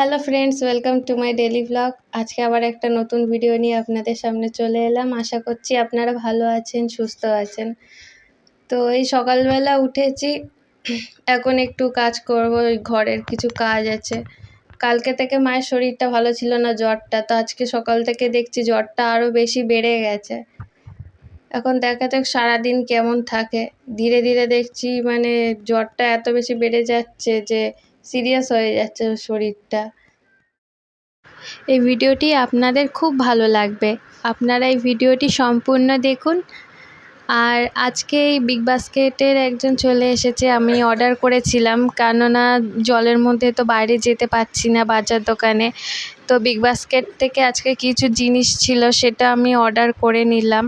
Hello friends, welcome to my daily blog. আজকে আবার একটা নতুন ভিডিও নিয়ে আপনাদের সামনে চলে এলাম। আশা করছি আপনারা ভালো আছেন, সুস্থ আছেন। তো এই সকালবেলা উঠেছি, এখন একটু কাজ করব। ওই ঘরের কিছু কাজ আছে। কালকে থেকে মায়ের শরীরটা ভালো ছিল না, জ্বরটা। তো আজকে সকাল থেকে দেখছি জ্বরটা আরও বেশি বেড়ে গেছে। এখন দেখা যাক সারাদিন কেমন থাকে। ধীরে ধীরে দেখছি মানে জ্বরটা এত বেশি বেড়ে যাচ্ছে যে সিরিয়াস হয়ে যাচ্ছে শরীরটা। এই ভিডিওটি আপনাদের খুব ভালো লাগবে, আপনারা এই ভিডিওটি সম্পূর্ণ দেখুন। আর আজকে এই বিগ বাস্কেটের একজন চলে এসেছে। আমি অর্ডার করেছিলাম, কেননা জলের মধ্যে তো বাইরে যেতে পারছি না বাজার দোকানে। তো বিগ বাস্কেট থেকে আজকে কিছু জিনিস ছিল, সেটা আমি অর্ডার করে নিলাম।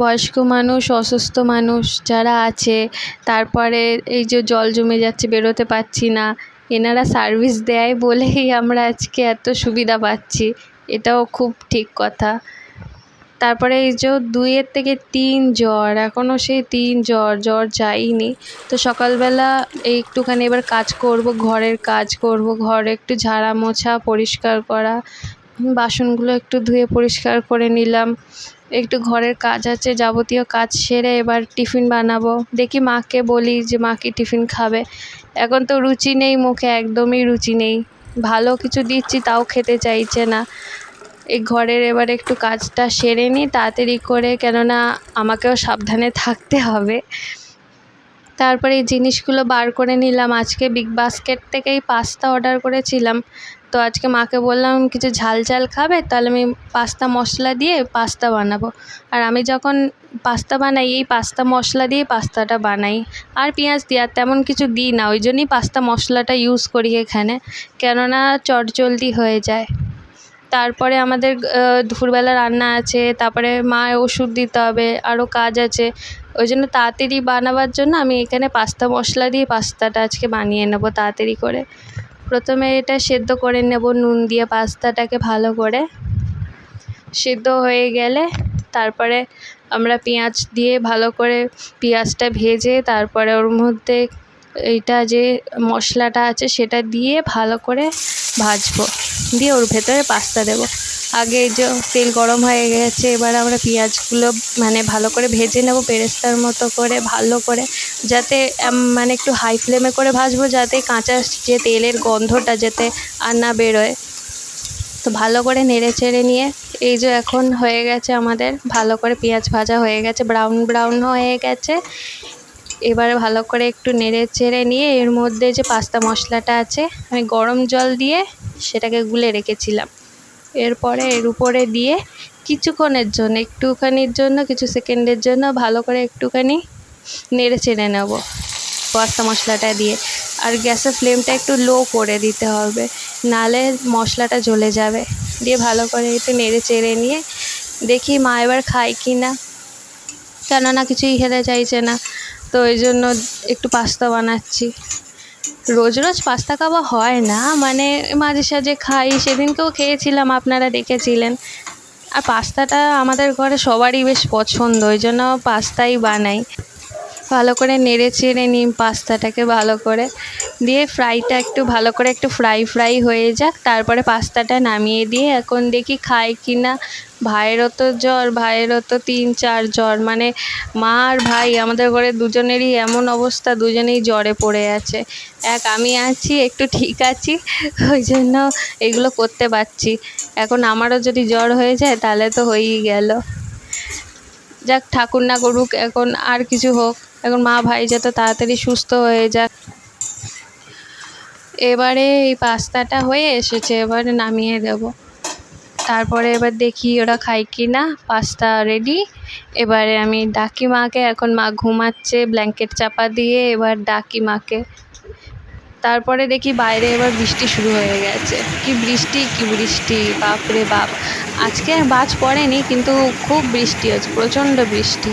বয়স্ক মানুষ, অসুস্থ মানুষ যারা আছে, তারপরে এই যে জল জমে যাচ্ছে, বেরোতে পারছি না, এনারা সার্ভিস দেয় বলেই আমরা আজকে এত সুবিধা পাচ্ছি। এটাও খুব ঠিক কথা। তারপরে এই যে 2 থেকে 3 জ্বর, এখনও সেই 3 জ্বর যায়নি। তো সকালবেলা এই একটুখানি এবার কাজ করব, ঘরের কাজ করব। ঘর একটু ঝাড়া মোছা, পরিষ্কার করা, বাসনগুলো একটু ধুয়ে পরিষ্কার করে নিলাম। একটু ঘরের কাজ আছে, যাবতীয় কাজ সেরে এবার টিফিন বানাবো। দেখি মাকে বলি যে মা কি টিফিন খাবে। এখন তো রুচি নেই মুখে, একদমই রুচি নেই। ভালো কিছু দিচ্ছি তাও খেতে চাইছে না। এই ঘরের এবার একটু কাজটা সেরে নিই তাড়াতাড়ি করে, কেননা আমাকেও সাবধানে থাকতে হবে। তারপরে এই জিনিসগুলো বার করে নিলাম। আজকে বিগ বাস্কেট থেকেই পাস্তা অর্ডার করেছিলাম। তো আজকে মাকে বললাম কিছু ঝাল ঝাল খাবে, তাহলে আমি পাস্তা মশলা দিয়ে পাস্তা বানাবো। আর আমি যখন পাস্তা বানাই, এই পাস্তা মশলা দিয়ে পাস্তাটা বানাই, আর পেঁয়াজ দিয়ে আর তেমন কিছু দিই না। ওই জন্যই পাস্তা মশলাটা ইউজ করি এখানে, কেননা চটজলদি হয়ে যায়। তারপরে আমাদের দুপুরবেলা রান্না আছে, তারপরে মায়ের ওষুধ দিতে হবে, আরও কাজ আছে। ওই জন্য তাড়াতাড়ি বানাবার জন্য আমি এখানে পাস্তা মশলা দিয়ে পাস্তাটা আজকে বানিয়ে নেব তাড়াতাড়ি করে। প্রথমে এটা সেদ্ধ করে নেব নুন দিয়ে, পাস্তাটাকে ভালো করে সেদ্ধ হয়ে গেলে তারপরে আমরা পেঁয়াজ দিয়ে ভালো করে পেঁয়াজটা ভেজে, তারপরে ওর মধ্যে এইটা যে মশলাটা আছে সেটা দিয়ে ভালো করে ভাজবো, দিয়ে ওর ভেতরে পাস্তা দেব। আগে যে তেল গরম হয়ে গেছে, এবার আমরা পেঁয়াজগুলো মানে ভালো করে ভেজে নেব বেরেস্তার মতো করে, ভালো করে, যাতে মানে একটু হাই ফ্লেমে করে ভাজবো, যাতে কাঁচা যে তেলের গন্ধটা যাতে আর না বেরোয়। তো ভালো করে নেড়ে চেড়ে নিয়ে, এই যে এখন হয়ে গেছে আমাদের ভালো করে পেঁয়াজ ভাজা হয়ে গেছে, ব্রাউন ব্রাউন হয়ে গেছে। এবারে ভালো করে একটু নেড়ে চেড়ে নিয়ে এর মধ্যে যে পাস্তা মশলাটা আছে, আমি গরম জল দিয়ে সেটাকে গুলে রেখেছিলাম, এরপরে এর উপরে দিয়ে কিছুক্ষণের জন্য, একটুখানির জন্য, কিছু সেকেন্ডের জন্য ভালো করে একটুখানি নেড়ে চেড়ে নেব পাস্তা মশলাটা দিয়ে। আর গ্যাসের ফ্লেমটা একটু লো করে দিতে হবে, নাহলে মশলাটা জ্বলে যাবে। দিয়ে ভালো করে একটু নেড়ে চেড়ে নিয়ে দেখি মা এবার খায় কি না, কেননা কিছুই খেতে চাইছে না। তো এই জন্য একটু পাস্তা বানাচ্ছি। রোজ রোজ পাস্তা খাওয়া হয় না, মানে মাঝে সাঝে খাই। সেদিনকেও খেয়েছিলাম, আপনারা দেখেছিলেন। আর পাস্তাটা আমাদের ঘরে সবারই বেশ পছন্দ, ওই জন্য পাস্তাই বানাই। ভালো করে নেড়ে চেড়ে নিই পাস্তাটাকে ভালো করে, দিয়ে ফ্রাইটা একটু ভালো করে একটু ফ্রাই হয়ে যাক, তারপরে পাস্তাটা নামিয়ে দিয়ে এখন দেখি খায় কি না। ভাইয়েরও তো জ্বর, ভাইয়েরও তো 3-4 জ্বর, মানে মা আর ভাই আমাদের ঘরে দুজনেরই এমন অবস্থা, দুজনেই জ্বরে পড়ে আছে। আমি আছি একটু ঠিক আছি, ওই জন্য এগুলো করতে পারছি। এখন আমারও যদি জ্বর হয়ে যায় তাহলে তো হয়েই গেল। যাক, ঠাকুর না করুক এখন আর কিছু হোক, এখন মা ভাই যত তাড়াতাড়ি সুস্থ হয়ে যাক। এবারে এই পাস্তাটা হয়ে এসেছে, এবারে নামিয়ে দেব। তারপরে এবার দেখি ওরা খায় কি না। Pasta ready. এবারে আমি ডাকি মাকে, এখন মা ঘুমাচ্ছে ব্ল্যাঙ্কেট চাপা দিয়ে, এবার ডাকি মাকে। তারপরে দেখি বাইরে এবার বৃষ্টি শুরু হয়ে গেছে। কি বৃষ্টি, বাপরে বাপ। আজকে বাজ পড়েনি, কিন্তু খুব বৃষ্টি হচ্ছে, প্রচণ্ড বৃষ্টি।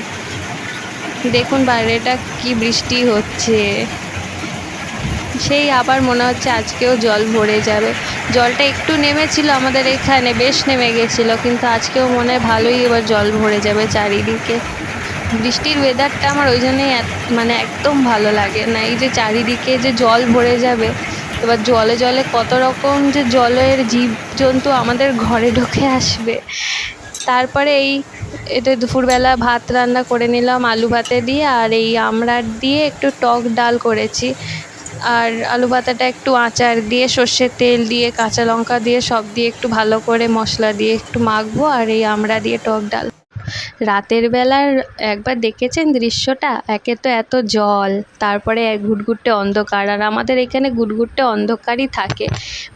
দেখুন বাইরেটা কি বৃষ্টি হচ্ছে, সেই আবার মনে হচ্ছে আজকেও জল ভরে যাবে। জলটা একটু নেমেছিল আমাদের এখানে, বেশ নেমে গেছিলো, কিন্তু আজকেও মনে হয় ভালোই এবার জল ভরে যাবে চারিদিকে। বৃষ্টির ওয়েদারটা আমার ওই জন্যই মানে একদম ভালো লাগে না, এই যে চারিদিকে যে জল ভরে যাবে, এবার জলে জলে কত রকম যে জলের জীবজন্তু আমাদের ঘরে ঢুকে আসবে। তারপরে এটা দুপুরবেলা ভাত রান্না করে নিলাম আলু ভাতে দিয়ে, আর এই আমড়ার দিয়ে একটু টক ডাল করেছি। আর আলু ভাতাটা একটু আচার দিয়ে, সর্ষের তেল দিয়ে, কাঁচা লঙ্কা দিয়ে, সব দিয়ে একটু ভালো করে মশলা দিয়ে একটু মাখবো, আর এই আমড়া দিয়ে টক ডাল। রাতের বেলার একবার দেখেছেন দৃশ্যটা? একে তো এত জল, তারপরে এক ঘুটঘুটে অন্ধকার, আর আমাদের এখানে ঘুটঘুটে অন্ধকারই থাকে।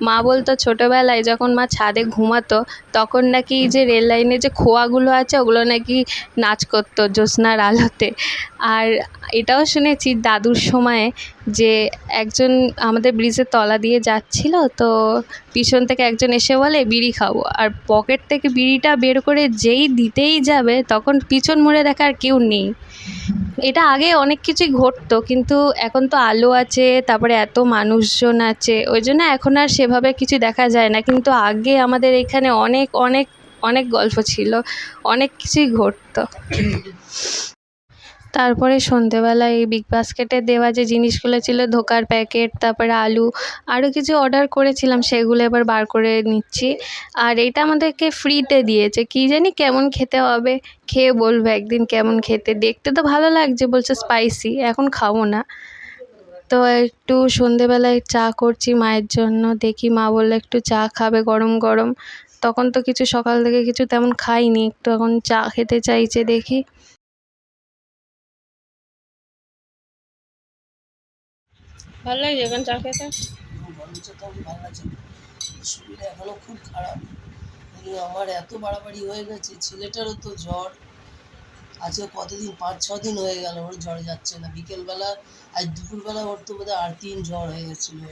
মা বলতো ছোটোবেলায় যখন মা ছাদে ঘুমাতো, তখন নাকি যে রেল লাইনে যে খোয়াগুলো আছে ওগুলো নাকি নাচ করতো জ্যোৎস্নার আলোতে। আর এটাও শুনেছি দাদুর সময়ে যে একজন আমাদের ব্রিজের তলা দিয়ে যাচ্ছিল, তো পিছন থেকে একজন এসে বলে বিড়ি খাবো, আর পকেট থেকে বিড়িটা বের করে যেই দিতেই যাবে তখন পিছন মুড়ে দেখা আর কেউ নেই। এটা আগে অনেক কিছুই ঘটতো, কিন্তু এখন তো আলো আছে, তারপরে এত মানুষজন আছে, ওই জন্য এখন আর সেভাবে কিছু দেখা যায় না। কিন্তু আগে আমাদের এখানে অনেক অনেক অনেক গল্প ছিল, অনেক কিছুই ঘটতো। তারপরে সন্ধেবেলা এই বিগ বাস্কেটে দেওয়া যে জিনিসগুলো ছিল, ধোকার প্যাকেট, তারপরে আলু, আরও কিছু অর্ডার করেছিলাম, সেগুলো এবার বার করে নিচ্ছি। আর এটা আমাদেরকে ফ্রিতে দিয়েছে, কী জানি কেমন খেতে হবে, খেয়ে বলবো একদিন কেমন খেতে। দেখতে তো ভালো লাগছে, বলছে স্পাইসি, এখন খাবো না। তো একটু সন্ধেবেলায় চা করছি মায়ের জন্য, দেখি মা বললো একটু চা খাবে গরম গরম। তখন তো কিছু সকাল থেকে কিছু তেমন খাইনি, একটু এখন চা খেতে চাইছে, দেখি। ভালো লাগছে এখন চা খেতে? গরম চা তো আমার ভালো লাগছে না। শরীর এখনো খুব খারাপ। আমার এত বাড়াবাড়ি হয়ে গেছে, ছেলেটারও তো জ্বর। আজকে কতদিন, 5-6 দিন হয়ে গেল ওর জ্বর যাচ্ছে না। বিকেলবেলা, আজ দুপুরবেলা ওর তো বোধহয় আর 3 জ্বর হয়ে গেছিলো।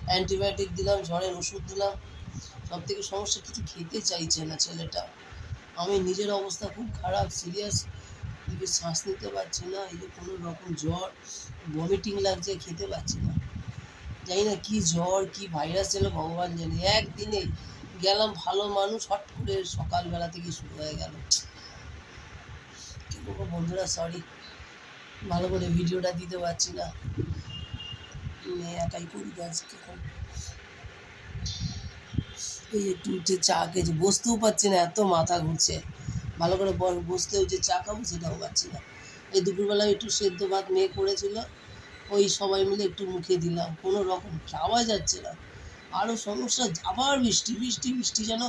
অ্যান্টিবায়োটিক দিলাম, জ্বরের ওষুধ দিলাম। সব থেকে সমস্যা, কিছু খেতে চাইছে না ছেলেটা। আমি নিজের অবস্থা খুব খারাপ, সিরিয়াস। এদিকে শ্বাস নিতে পারছি না, এই যে কোনো রকম জ্বর, ভমিটিং লাগছে, খেতে পারছি না। জানি না কী জ্বর, কী ভাইরাস এলো ভগবান জানে। একদিনে গেলাম ভালো মানুষ, হট করে সকালবেলা থেকে শুরু হয়ে গেল। কী করবো বন্ধুরা, সরি, ভালো করে ভিডিওটা দিতে পারছি না। একাই করি কাজ। এই একটু উঠে চা খেয়েছি, বসতেও পারছি না, এত মাথা ঘুরছে। ভালো করে বসতেও যে চা খাবো সেটাও পাচ্ছি না। এই দুপুরবেলায় একটু সেদ্ধ ভাত মেয়ে করেছিল, ওই সবাই মিলে একটু মুখে দিলাম, কোনো রকম খাওয়া যাচ্ছে না। আরও সমস্যা, আবার বৃষ্টি বৃষ্টি বৃষ্টি যেন।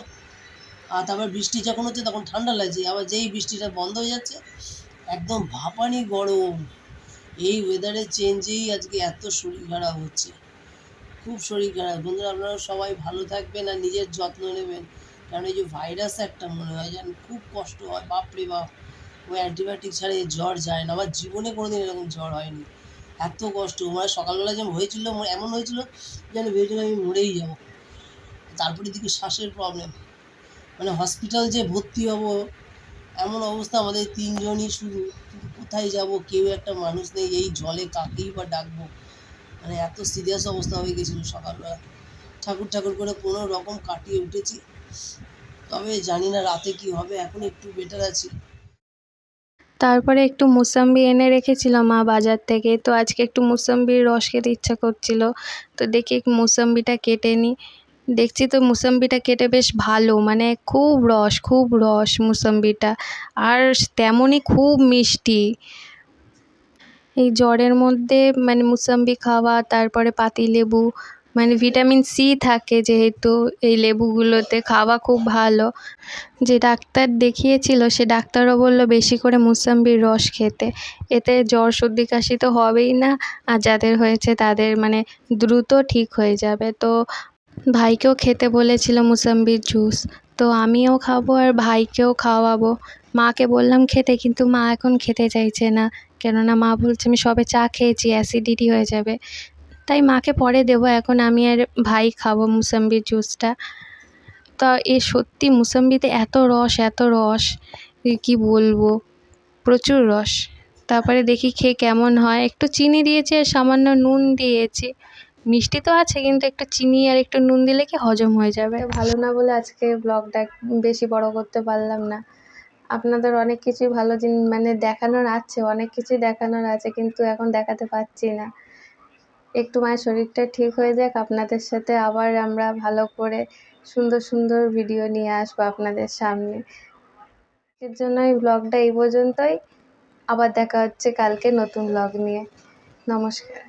আর তারপর বৃষ্টি যখন হচ্ছে তখন ঠান্ডা লাগছে, আবার যেই বৃষ্টিটা বন্ধ হয়ে যাচ্ছে একদম ভাপানি গরম। এই ওয়েদারের চেঞ্জেই আজকে এত শরীর খারাপ হচ্ছে, খুব শরীর খারাপ। বন্ধুরা, আপনারা সবাই ভালো থাকবেন আর নিজের যত্ন নেবেন, কারণ এই যে ভাইরাস একটা মনে হয় যেন খুব কষ্ট হয়, বাপরে বাপ। ওই অ্যান্টিবায়োটিক ছাড়া এই জ্বর যায় না। আমার জীবনে কোনোদিন এরকম জ্বর হয়নি, এত কষ্ট। মানে সকালবেলা যেমন হয়েছিল, এমন হয়েছিল যেন ভেবেছিল আমি মরেই যাবো। তারপরে দিকে শ্বাসের প্রবলেম, মানে হসপিটাল যে ভর্তি হব এমন অবস্থা। আমাদের 3জনই শুধু, কিন্তু কোথায় যাব, কেউ একটা মানুষ নেই। এই জলে কাকেই বা ডাকবো, মানে এত সিরিয়াস অবস্থা হয়ে গেছিলো সকালবেলা। ঠাকুর ঠাকুর করে কোনো রকম কাটিয়ে উঠেছি, তবে জানি না রাতে কি হবে। এখন একটু বেটার আছি। তারপরে একটু মুসাম্বি এনে রেখেছিলাম মা বাজার থেকে, তো আজকে একটু মুসাম্বির রস খেতে ইচ্ছা করছিল, তো দেখি মুসাম্বিটা কেটে নিই। দেখছি তো মুসাম্বিটা কেটে বেশ ভালো, মানে খুব রস মুসাম্বিটা, আর তেমনই খুব মিষ্টি। এই জ্বরের মধ্যে মানে মুসাম্বি খাওয়া, তারপরে পাতিলেবু, মানে ভিটামিন সি থাকে যেহেতু এই লেবুগুলোতে, খাওয়া খুব ভালো। যে ডাক্তার দেখিয়েছিল সে ডাক্তারও বললো বেশি করে মুসাম্বির রস খেতে, এতে জ্বর সর্দি কাশি তো হবেই না, আর যাদের হয়েছে তাদের মানে দ্রুত ঠিক হয়ে যাবে। তো ভাইকেও খেতে বলেছিল মুসাম্বির জুস, তো আমিও খাবো আর ভাইকেও খাওয়াবো। মাকে বললাম খেতে, কিন্তু মা এখন খেতে চাইছে না, কেননা মা বলছে আমি সবে চা খেয়েছি, অ্যাসিডিটি হয়ে যাবে। তাই মাকে পরে দেবো, এখন আমি আর ভাই খাবো মুসাম্বির জুসটা। তা সত্যি মুসাম্বিতে এত রস কী বলবো, প্রচুর রস। তারপরে দেখি খেয়ে কেমন হয়। একটু চিনি দিয়েছি আর সামান্য নুন দিয়েছি, মিষ্টি তো আছে কিন্তু একটু চিনি আর একটু নুন দিলে কি হজম হয়ে যাবে। ভালো না বলে আজকে ব্লগটা বেশি বড় করতে পারলাম না। আপনাদের অনেক কিছুই ভালো মানে দেখানোর আছে, অনেক কিছুই দেখানোর আছে, কিন্তু এখন দেখাতে পারছি না। একটু মায়ের শরীরটা ঠিক হয়ে যাক, আপনাদের সাথে আবার আমরা ভালো করে সুন্দর সুন্দর ভিডিও নিয়ে আসবো আপনাদের সামনে। এর জন্য এই ব্লগটা এই পর্যন্তই। আবার দেখা হচ্ছে কালকে নতুন ব্লগ নিয়ে। নমস্কার।